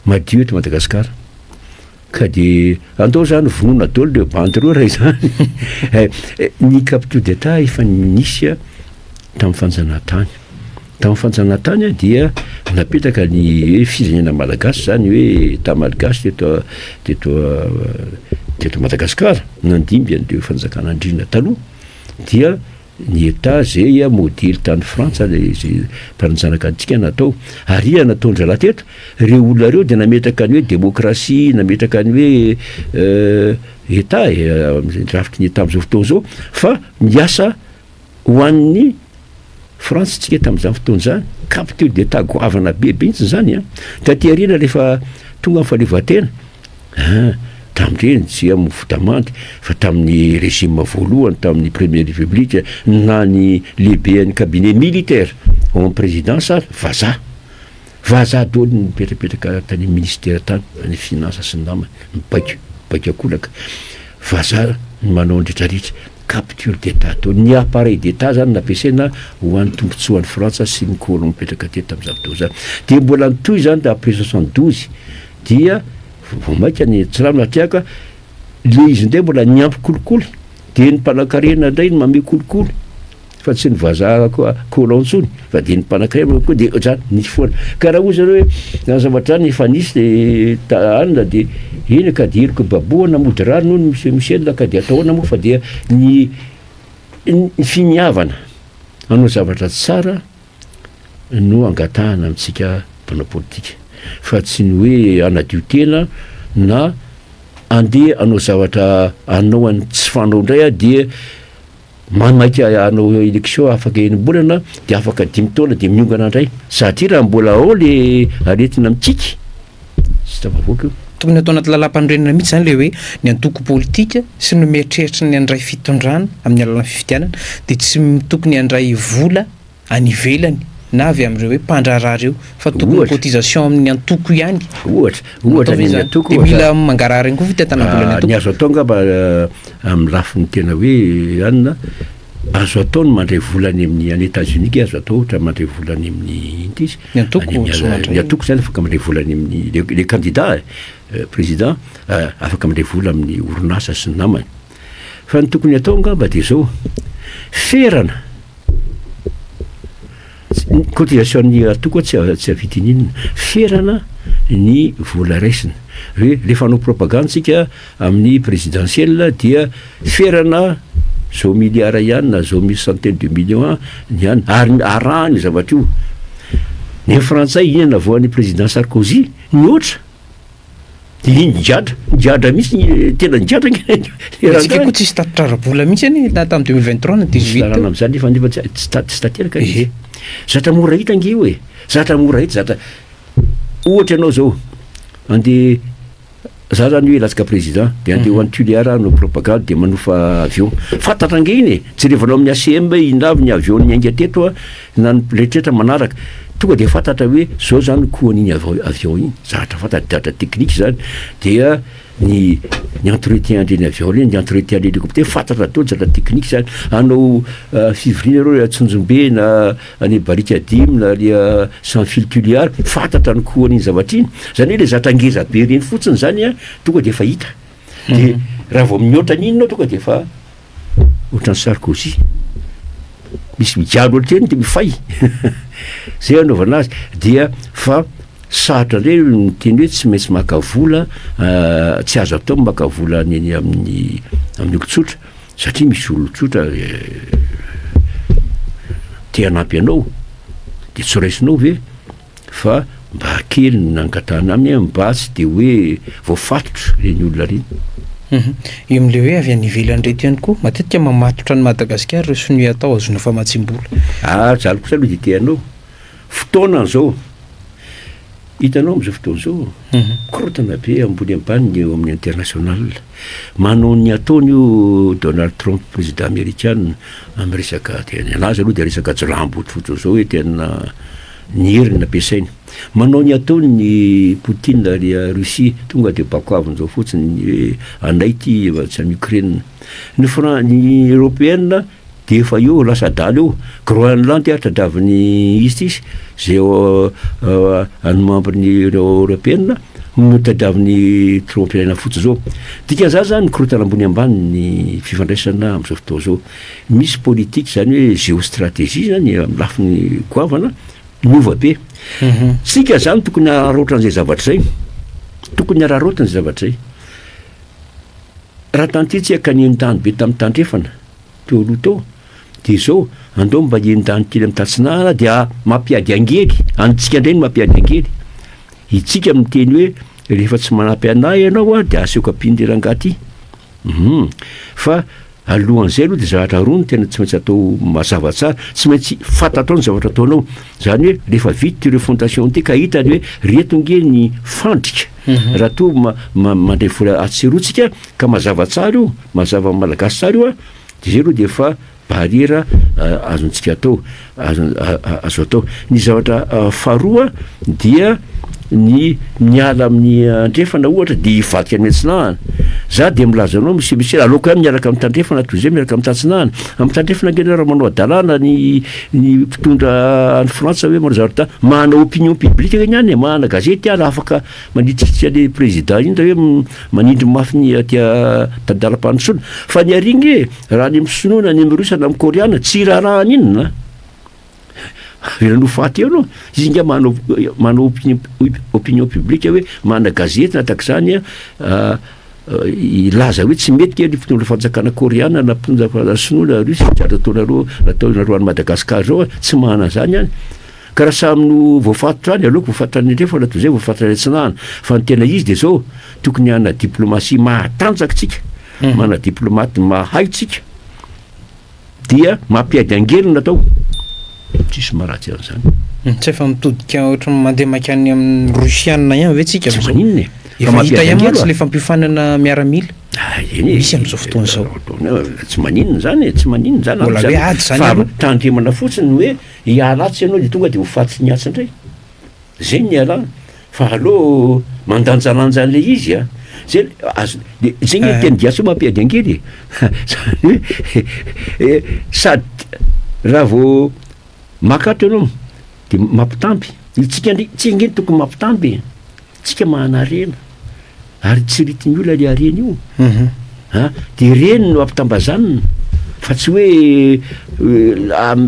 madio eto Madagasikara ka de andao zany vonoina daholo le banderole ray zany ny capture d'état efa nisy tamin'ny fanjanahantany dia napetaka ny hoe firenena malagasy zany hoe ta malagasy teto Madagasikara nandimby an'ireo fanjakana andrina taloha dia ny état zay modely tany Frantsa zay mpanjanaka antsika natao ary natondra laha teto reo olona reo de nametraka ny hoe démocratie nametraka ny hoe état rafitry ny état am'izao fotoana zao fa miasa ho an'ny France tsika tamin'izany fotoana zany capture d'état goavana bebe mihitsy zany taty arina rehefa tonga amin'ny fahaleovan-tena tamin'ireny tsy amin'ny votamanty fa tamin'ny régime voalohany tamin'ny première république na ny lehibe ny cabinet militaire en présidence vazaha vazaha daholo mipetrapetraka tany ministera tany any finance sy ny nama mibaiko akolaka vazaha manao ndretrarehetra capture d'état to ny appareil d'état zany nampiasaina ho an'ny tombontsoan'ny frantsa sy ny colon mipetraka teto tamin'izavotao zany dia mbola nytoy zany da après 72 dia vao maika ny tsirano atriaka le izy ndray mbola ny ampy kolikoly dia ny mpanan-karena indray ny mame kolikoly fa tsy ny vazaha colon ntsony fa dia ny mpanan-karena koa dia zany nisy foana ka raha ozy zareo hoe zany zavatra zany efa nisy de anina dia iny ka dia iriko baboa namody rano no miselona ka dia ataona moa fa dia ny finiavana anao zavatra tsara no angatahana amintsika mpanao politika fa tsy ny hoe anadio tena na andeha anao zavatra anao any tsy fanao indray a dia mamaika anao élection afaka enim-bolana dia afaka 5 taona dia miongana indray satria raha mbola ao le aretina mitsika sy tavavoaka io tokony atao anaty lalam-panorenana mihitsy zany le hoe ny antoko politika sy no mieritreritra ny andray fitondrana amin'ny alalan'ny fifidianana dia tsy tokony andray vola any ivelany na avy amin'ireo hoe mpandrarah reo fa tokony cotisation amin'ny antoko ihany ohatra ny antoko dia mila mangarah reny koa fitantanam-bola ny antoko ny azo atao ngamba amin'ny lafiny tena hoe anina azo atao no mandray volany amin'ny any États-Unis ke azo atao ohatra mandray volany amin'ny intizy ny antoko zany afaka mandray volany amin'ny le candidat président afaka mandray vola amin'ny orinasa sy ny namany fa ny tokony atao ngamba dia zao ferana cotisation ny atoko tsy avidininina ferana ny vola raisina hoe rehefa anao propagande tsika amin'ny présidentielle dia ferana zao milliard ihany na zao 1000 centaine de millions ny any ary arahany zavatra io ny frantsay inana voan'ny président Sarkozy ny oatra dia iny ngiadra mihitsy tena ngiadratsika koa tsisy tatitrara-bola mihitsy any na tamin'ny 2023 na 18 amin'izany nefa tsy tateraka zatra mora hita nge io e zatra mora hita zatra ohatra ianao zao andeha za zany hoe latsaka président dia andeha ho an'ny Tuileries no propagande dia manofa avion fantatra nge iny e tsy revanao amin'ny ACM inavy ny avion ny ainga teto a na ny rehetrrehetra manaraka tonga dia fantatra hoe zao zany koan'iny avion iny zavatra fantatra datra teknika zany dia ny entretien ndreny avion reny ny entretien le hélicoptère fantatra daholo zatra teknika zany anao fivirina reo atsonjombe na any barika dimy na le sans fil Tuileries fantatra ny koan'iny zavatra iny zany hoe le zatra ngeza be reny fotsiny zany a tonga dia efa hita dia raha vao mihoatra n'inonao tonga dia efa ohatran'ny Sarkozy misy migialo olo teny dia mifay zay anaovana azy dia fa sarotra indray miteny hoe tsy maintsy maka vola tsy azo atao maka vola neny amin'ny olon-tsotra satria misy olon-tsotra te hanampy anao dia tsy raisinao ve fa mba kely nangatahana aminy mba tsy dia hoe voafatotro reny olona reny io amin'le hoe avy any ivelany reto ihany koa matetika mamatotra ny Madagasikara reo sinoe atao azona famatsim-bola zalo kosa aloha dia teanao fotoana an'izao hitanao amin'izao fotoana izao korotana be ambony ambany eo amin'ny international manao ny ataony io Donald Trump président américain amin'ny resaka tena anazy aloha dia resaka jolambotofotsiny zao hoe tena ny heriny nampiasainy manao ny ataony ny Poutine ry Russie tonga dia bakoavin'izao fotsiny hoe anay ty tsy amin'ny Ukraine ny européenne dia efa eo lasa adala eo Groenland tadaviny istisy zay any membre-ny européenne no tadaviny Trump ilaina fotsiny zao dikan'izany zany korotana ambony ambany ny fifandraisana amin'izao fotoa zao misy politique zany hoe géostratégie zany amin'ny lafiny goavana miova be sika zany tokony araotran'izay zavatra zay tokony ararotan'izay zavatra zay raha tantytsika ka nientany be tamin'ny tandrefana teo aloha tao dia zao andao mba hiendany kely amin'ny tatsinahana dia mampiady angely antsika indray no mampiady angely itsika miteny hoe rehefa tsy manampy anay ianao a dia aseoko ampinderangaty fa alohan'izay aloha dia zavatra roa no tena tsy maintsy atao mazava tsara tsy maintsy fantatao ny zavatra ataonao zany hoe rehefa vita ireo fondation ty ka hitany hoe retonge ny fandrika raha to mandray vola atserotsika ka mazava tsara io mazava malagasy tsara io a dia zay aloha dia efa barrière azontsika atao azo atao. Ny zavatra faharoa dia ny miala amin'ny andrefana ohatra de hivatika ny antsinahana. Za de milaza anao misy aloka hoe miaraka amin'ny tandrefana toy izay miaraka amin'ny tantsinahana. Amin'ny tandrefana ngena raha manao adalàna ny mpitondra any Frantsa hoe manao zavatra mahana opinion publique eny ihany, mahana gazety ala afaka manitritry le président iny da hoe manindry mafy ny atia tadalam-pandrosoana. Fa ny aringy raha ny misonoana ny mirosana amin'ny koreana tsy raharahan inona faty eo anao izy nga manao opinion publique hoe mahana gazety na tak'izany ilaza hoe tsy mety ke ny mpitondra fanjakana koreana na mpitondra sinoana rusy tsara nataonareo any Madagasikara zao tsy mahana zany any. Ka raha samy no voafatotra any aleoko voafatotra ny ndrefana toy izay voafatotra ny antsinahana. Fa ny tena izy de zao tokony hana diplomatie mahatanjaka tsika, mana diplomate mahaitsika dia mampiady angelina atao tsisy maharatsy an'izany. Tsy efa mitodika ohatra mandeha makany amin'ny rosianina ihany ve tsika? Tsy maninona efa hita ihany mantsy le fampifanana miaramila misy amin'izao fotoana zao. Tsy maninona zany, tsy maninona zany. Mbola hoe ady zany aloha. Tandremana fotsiny hoe hialatsy ianao de tonga de ho faty ny asa indray. Zay ny ialana. Fa aleo mandanjalanja an'le izy zay zay ny teny diasy mampiady angely. Zany hoe sady raha vao makato ianao de mampitamby. Tsika ngeny tokony mampitamby. Tsika mahana harena ary tsy ritiny olona le harena io. De reny no ampitambazanina fa tsy hoe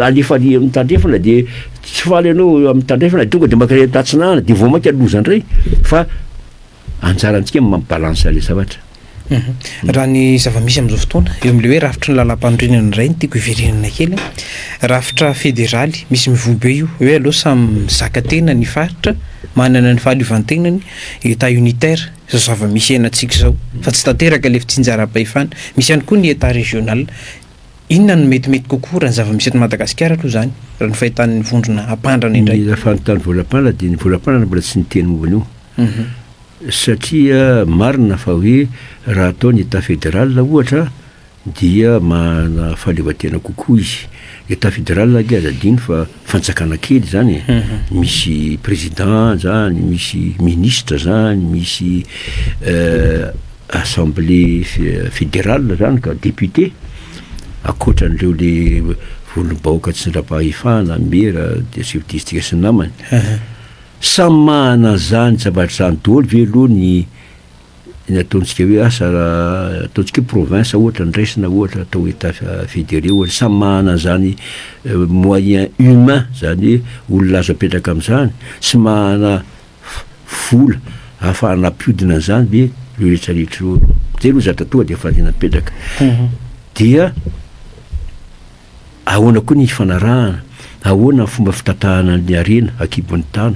alefa amin'ny tandrefana de tsy faly ianao amin'ny tandrefana tonga de makare tatsinahana de vao maika loza indray. Fa anjarantsika mampibalansa le zavatra. Raha ny zava-misy amin'izao fotoana eo amin'le hoe rafitra ny lalam-pandrenana iray ny tiako hiverenana kely, rafitra federaly misy mivobe io hoe aloha samy mizaka tena ny faritra manana ny fahaleovantenany, état unitaire zao zava-misy ainantsika zao fa tsy tanteraka le fitsinjaram-pahefana. Misy ihany koa ny état régional. Inona no metimety kokoa raha ny zava-misy eto Madagasikara aloha zany raha ny fahitan'ny vondrona ampandrana indray? Ny fanontany volam-panana de ny volam-panana mbola tsy niteny mombany io. Satria marina fa hoe raha atao ny état fédéral ohatra dia mana fahaleovantena kokoa izy. État fédéral age azadiny fa fanjakana kely zany. Misy président zany, misy ministre zany, misy assemblée fédérale zany ka député akoatran'ireo le volom-bahoaka tsy ndrapahefana mera de sivdistika sy namany. Samy mahana zany zavatra zany daholo ve aloha ny ataontsika hoe asa ataontsika hoe province ohatra ndraisina ohatra atao état fédéré ohatra samy mahana zany moyen humain zany olona azo apetraka amin'izany sy mahana vola ahafahana ampiodina an'izany be le rehetrarehetra io. Zay aloha zatra tonga de afahanena apetraka. Dia ahoana koa ny fanarahana, ahoana ny fomba fitatahana ny harena akibon'ny tany,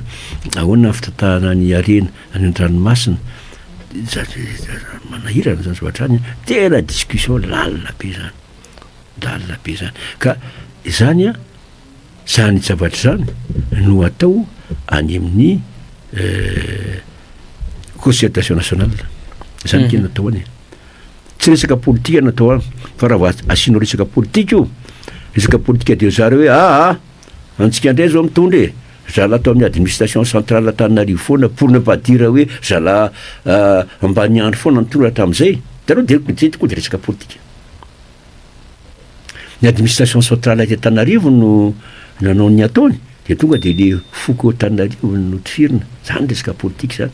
ahoana ny fitatahana ny harena any an-dranomasina. Manahirana zany zavatra any, tena discussion lalina be zany. Ka zany zany zavatra zany no atao any amin'ny concertation nationale. Zany tena atao any. Tsy resaka politika natao any, fa raha asianao resaka politika io, resaka politika de zary hoe antsika indray zao mitondra zala atao amin'ny administration centrale Antananarivo foana pour ne pas dire hoe zala ambany andro foana nitondra hatramin'izay. Tareo de tokoa de resaka politika. Ny administration centrale ety Antananarivo no nanao ny ataony de tonga de le foko Antananarivo no tifirina. Zany resaka politika zany.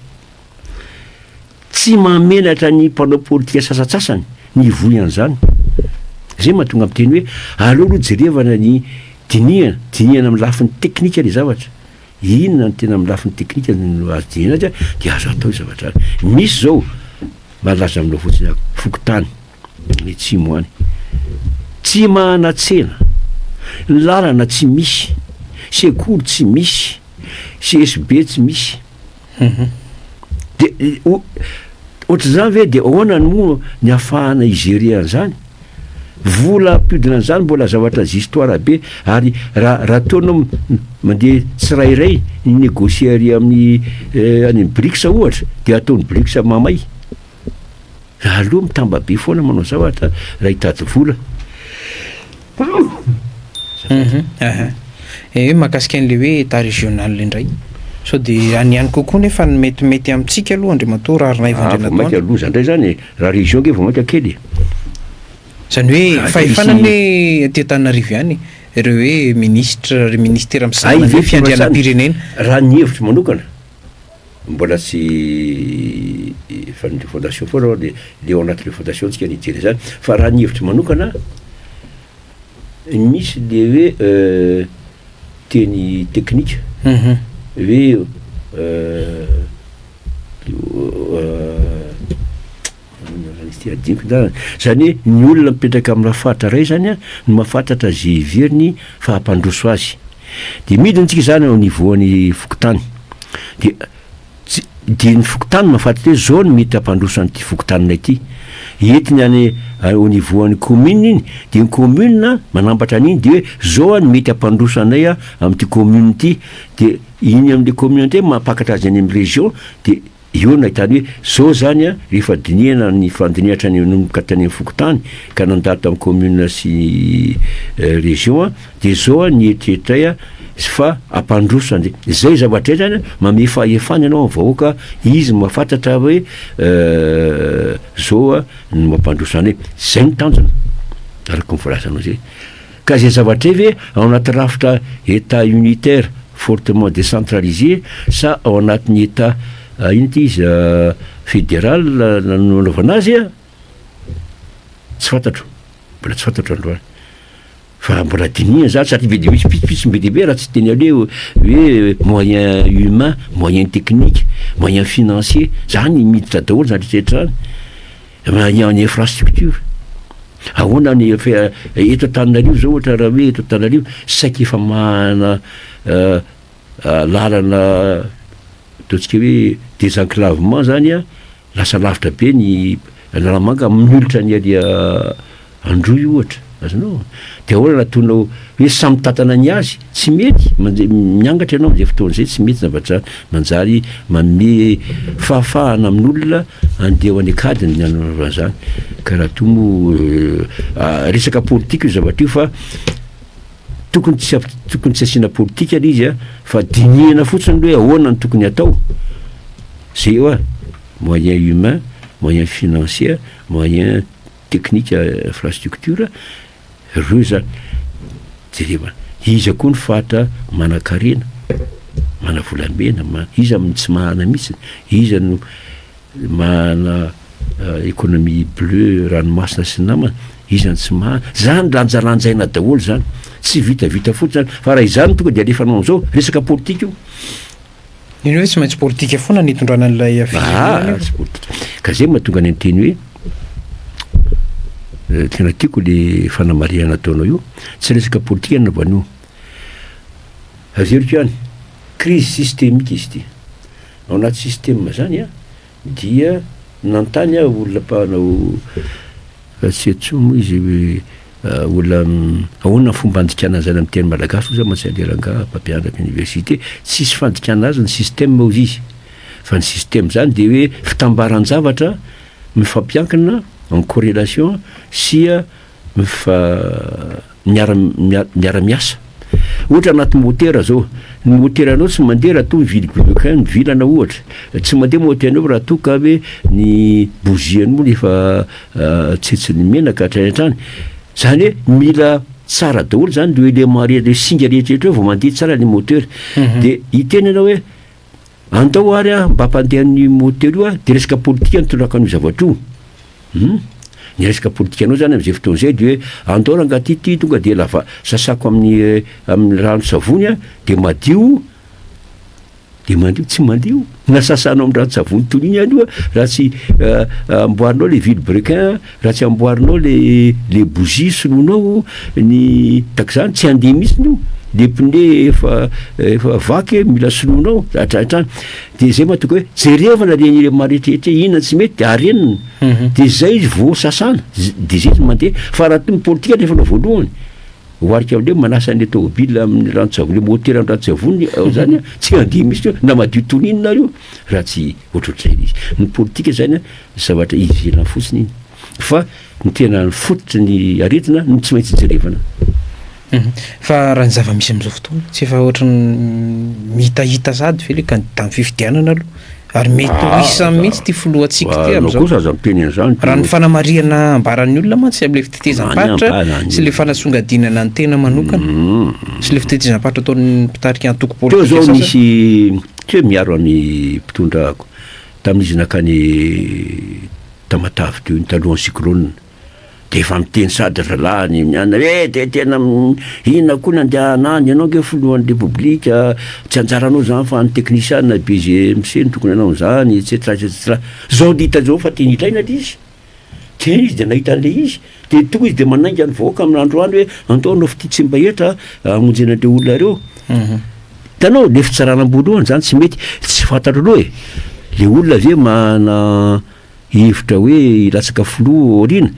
Tsy mamenatra ny mpanao politika sasatsasany ny voy an'izany. Zay mahatonga miteny hoe aleo aloha jerevana ny dinihana amin'ny lafiny teknika le zavatra. Inona ny tena amin'ny lafiny teknika no azo dinihana de azo atao zavatra. Misy zao malaza aminao fotsiny fokotany ny tsimo any. Tsy mahana tsena, ny lalana tsy misy, sekoly tsy misy, CSB tsy misy. De ohatra zany ve de ahoana no ny ahafahana igerer an'izany? Vola ampidina an'izany mbola zavatra histoire be ary raha ataonao mandeha tsirairay ny négocier amin'ny any BRICS ohatra de ataony BRICS mamay. Aloha mitamba be foana manao zavatra raha hitady vola. hoe mahakasika an'le hoe état régional indray sao de any ihany kokoa nefa metimety amintsika aloha andriamato rarina ivandrena loza indray zany raha région ke vao maika kely zany hoe fahefanany hoe Antananarivo ihany ireo hoe ministera misana hoe fiandrianam-pirenena raha ny hevitry manokana mbola tsy fanindre fondation foana le ao anatin'le fondation tsika nijery zany fa raha ny hevitry manokana misy le hoe teny teknika hoe zany ny olona mipetraka amin'ny rafahatra ray zany a no mahafantatra zay heveriny fa hampandroso azy de midintsika zany ao nivoan'ny fokotany de ny fokotany mahafantatra hoe zao no mety hampandroso an'ity fokotaninay ity entiny any au nivoan'ny commune iny de ny commune manambatra an'iny de hoe zao no mety hampandroso anay a amin'ity commune ity de iny amin'le communauté mampakatra azy any amin'ny région de io nahitany hoe zao zany a rehefa dinihana ny fandinihatra ny nomboka tany amin'ny fokotany ka nandalo amin'ny commune sy région a de zao a ny eritreritray a fa ampandroso ande zay zavatra zany mame fahefany ianao amin'ny vahoaka izy mahafantatra hoe zao a no mampandroso any zay ny tanjona araky ny voalasanao zay ka zay zavatra ve ao anaty rafitra état unitaire fortement décentralisé sa ao anatin'ny état ino ty izy fédéral nanaovana azy a tsy fantatro mbola tsy fantatro androany fa mbola dinihana zany satria be de misy pisipitsy be dehibe raha tsy teny aleo hoe moyen humain moyen technique moyen financier zany miditra daholo zany rehetra zany ny infrastructure ahoana ny eto Antananarivo zao ohatra raha hoe eto Antananarivo saika efa mahana lalana ataontsika hoe désenclavement zany a lasa lavitra be ny lalamanga minolitra ny alia androy ohatra azonao de ahoana nataonao hoe samy tatana ny azy tsy mety miangatra ianao am'zay fotoana zay tsy mety zavatra manjary manome fahafahana amin'olona andeha ho any akadiny ny anaovana zany ka raha to mo resaka politika io zavatra io fa tokony tsy asiana politika le izy a fa dinihana fotsiny hoe ahoana ny tokony atao zay eo a moyen humain moyen financier moyen technique infrastructure reo zany jereva izy koa ny fatra manan-karena mana volamena izy amin'ny tsy mahana mihitsy izy no mana économie bleu ranomasina sy namana izy ny tsy mahana zany lanjalanjaina daholo zany tsy vitavita fotsiny zany fa raha izany tonga de alefanao am'zao resaka politika io iny hoe tsy maintsy politika foana ny itondrana an'ilay tsy politika ka zay mahatonga ny anteny hoe tena tiako le fanamariana ataonao io tsy resaka politika ny navany io averiko ihany crise systémique izy ty ao anaty système zany a dia nantany a olona mpanao tsy atsomo izy olona ahoana fomba andikana zany amin'ny teny malagasy oza matsaleranga mpampianatra université tsisy fandikana azy ny système ozy izy fa ny système zany de hoe fitambaran-javatra mifampiankina en corrélation sy miara-miasa ohatra anaty motera zao ny moteranao tsy mandeha raha to vily glucain ny vilana ohatra tsy mandeha moteranao raha to ka hoe ny bougienao rehefa tsetsiny menaka hatrany zany hoe mila tsara daholo zany le élément le singa rehetrarehetra vao mandeha tsara ny moteur de hiteny anao hoe andao ary a mba hampandehan'ny moteur io a de resaka politika nitondraka an'io zavatra io ny resaka politika anao zany am'izay fotoana zay de hoe andao raha ngaty tonga de lava sasako amin'ny rano savony a de madio tsy mandio nasasanao amin'ny rano-tsavony toy iny any io raha tsy amboarinao le vile brequin raha tsy amboarinao le bougie solonao ny takzany tsy andeha mihitsy io le pneu efa vaky mila solonao hatrahatrany de zay mahatonga hoe jerevana le marehetrarehetra inona tsy mety de arenina de zay izy vo sasana de zay izy mandeha fa raha ny politika rehefa nao voalohany oarika am'le manasa ny tomobile amin'ny rano-tsavony le motera amin'ny rano-tsavony ao zany tsy andeha misy na madio toninina io raha tsy ohatrohatr'izay izy ny politika zany zavatra ivelana fotsiny iny fa ny tena ny fototry ny aretina no tsy maintsy jerevana. Fa raha ny zava-misy amin'izao fotoana tsy efa ohatra ny mihitahita sady ve le kandida amin'ny fifidianana aloha ary mety isa mihitsy ty foloantsika ty amin'izao kosa aza miteny an'izany raha ny fanamariana ambaran'ny olona mantsy amin'le fitetezam-paritra sy le fanasongadinana ny tena manokana sy le fitetezam-paritra ataon'ny mpitarika antoko politika teo zao misy teo miaro amin'ny mpitondra tamin'izy nakany Tamatavy teo ny talohan'ny cyclone de efa miteny sady ralany miana hoe de tena inona koa nandehanany ianao nge foloan'ny repoblika tsy anjaranao zany fa ny teknisiana BGMC ny tokony anao zany etcetera etcetera zao dita zao fa teny ilaina le izy tena izy de nahita an'le izy de tonga izy de manainga ny vahoaka amin'andro any hoe antaonao fititsemba etra amonjena le olona reo tanao le fitsaranam-boalohany zany tsy mety tsy fantatra aloha le olona ave mana hevitra hoe ilatsaka filo orina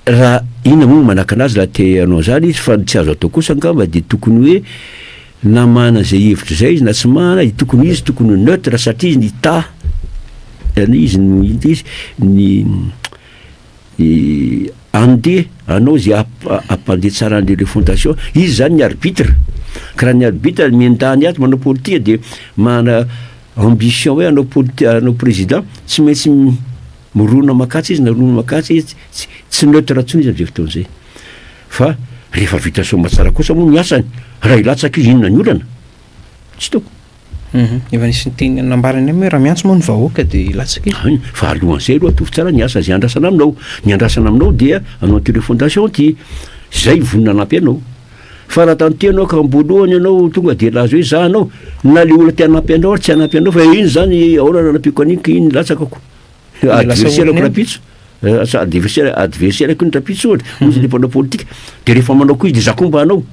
raha ina moa manaka anazy raha te anao zany izy fa tsy azo atao kosa angamba de tokony hoe na mana zay hevitra zay izy na tsy mana tokony izy tokony neutre satria izy ny ta izy ny andeha anao zay ampandeha tsara an'le fondation izy zany ny arbitre ka raha ny arbitre miendany azy manao politika de mana ambition hoe anao président tsy maintsy mirona makatsy izy na rona makatsy izy tsy neutre ntsony izy am'zay fotoana zay fa rehefa vita somatsara kosa moa miasany raha ilatsaka izy inona ny olana tsy toko efa nisy nyteny nambarany hoe raha miantso moa ny vahoaka de ilatsaka izy fa alohan'izay aloha atovy tsara ny asa zay andrasana aminao ny andrasana aminao dia anao tele fondation ty zay vonina anampy anao fa raha tanoty anao ka amboalohany anao tonga de lazo hoe za anao na le olona ty anampy anao ary tsy anampy anao fa iny zany aona anampiko anika iny latsakako adversaireko rapitso adversaire ko ny rapitso ohatra ozy le mpanao politika de rehefa manao koa izy de zakomba anao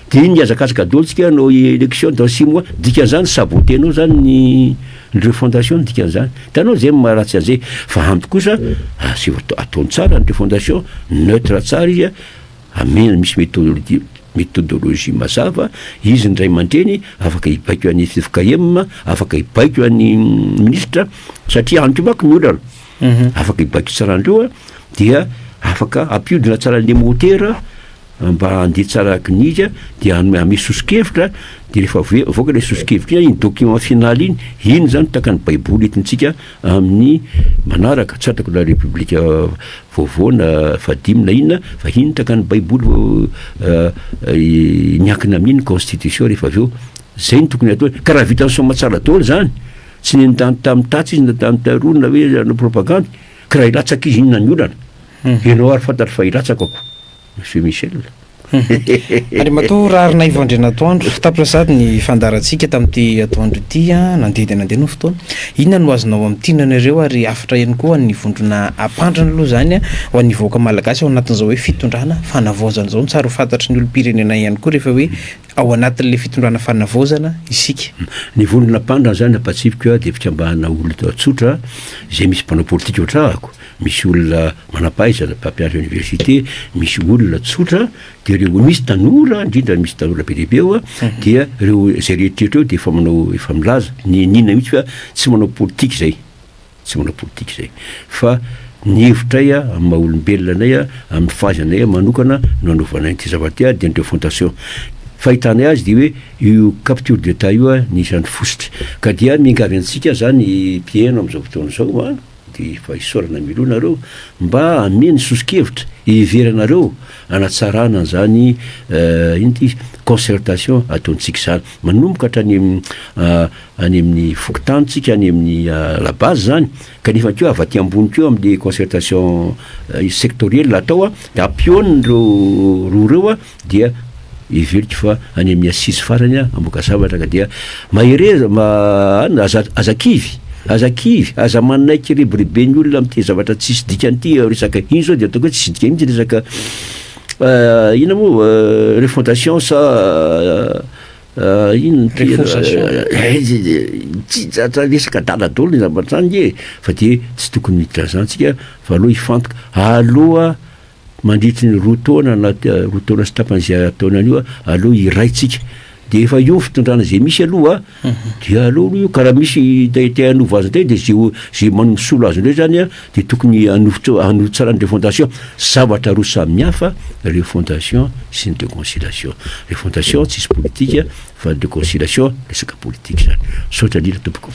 de iny azakazaka daolontsika anao élection dans 6 mois dikan'izany saboté anao zany ny refondation dikan'izany tanao zay maharatsy an'izay fa ampy kosa sy ataony tsara ny refondation neutre tsara izy amena misy méthodologie mazava izy ny ray aman-dreny afaka hibaiko an'ny FFKM afaka hibaiko an'ny ministre satria andreo mako ny olana afaka hibaiko tsara andreo dia afaka ampiodina tsara le motera mba handeha tsara akinizy dia ame sosikevitra de rehefa voaka le sosikevitra iny document final iny zany takany baiboly etintsika amin'ny manaraka tsy atako la république voavoana fadimy na inona fa iny takany baiboly miankina amin'iny constitution rehefa aveo zay ny tokony atao ka raha vita ny somatsara daholo zany tsy nendany tamin'ny tatsy izy na tamin'ny taronina hoe anao propagande ka raha ilatsaka izy inona ny olana ianao ary fantatra fa ilatsaka ako Monsieur Michel. Ary matao rarina ivandrena atoandro tapilasady ny fandarantsika tamin'ity atoandro ity nandeha no fotoana inona no azonao am'tinanareo ary afatra ihany koa ny vondrona ampandrana aloha zany ho an'ny voaka malagasy ao anatin'izao hoe fitondrana fanavaozana zao tsara ho fantatry ny olom-pirenena ihany koa rehefa hoe ao anatin'le fitondrana fanavaozana isika ny vondrona ampandrana zany apatsifika de fikambahana olona tsotra zay misy mpanao politika ohatrahako misy olona manampahaizana mpampianatra université misy olona tsotra de reo misy tanora indrindra misy tanora be lehibe ao dia reo zay rehetrrehetra eo de efa manao efa milaza ny nina mihitsy fa tsy manao politika zay fa ny hevitray amin'ny maha olombelona anay amin'ny fahazanay manokana no anaovanay ty zavaty de ny fondation fahitanay azy de hoe io capture d'état io nisan'ny fositra ka dia miangavy antsika zany mpiaino am'izao fotoana zao de fa isorana milonareo mba ameny sosikevitra iveranareo anatsarana zany iny ty concertation ataontsika zany manomboka hatrany any amin'ny fokotantsika any amin'ny la base zany kanefa keo avaty ambony keo amin'ny concertation sectorielle atao de ampiony roa reo dia ivelika fa any amin'ny assise farany amboka zavatra ka dia mahereza azakivy aza manaiky riboribe ny olona am'ty zavatra tsisy dikan'ity resaka iny zao de ataoko hoe tsisy dika mihitsy resaka ina moa refondation sa ino resaka dala dolo ny zavatra zany fa de tsy tokony miditra zantsika fa aloha ifantoka aloha mandritry ny roa taona sy tapan'izay taonan'io aloha iraitsika de efa io fitondrana zay misy aloha dia aloha io karaha misy te hanova azy ndray de zay manosolo azy ndray zany a de tokony anovo tsara an'le fondation zavatra roa samihafa le fondation sy ny déconciliation. Le fondation tsisy politika fa le déconciliation resaka politique zany. Saotra lila tompoko.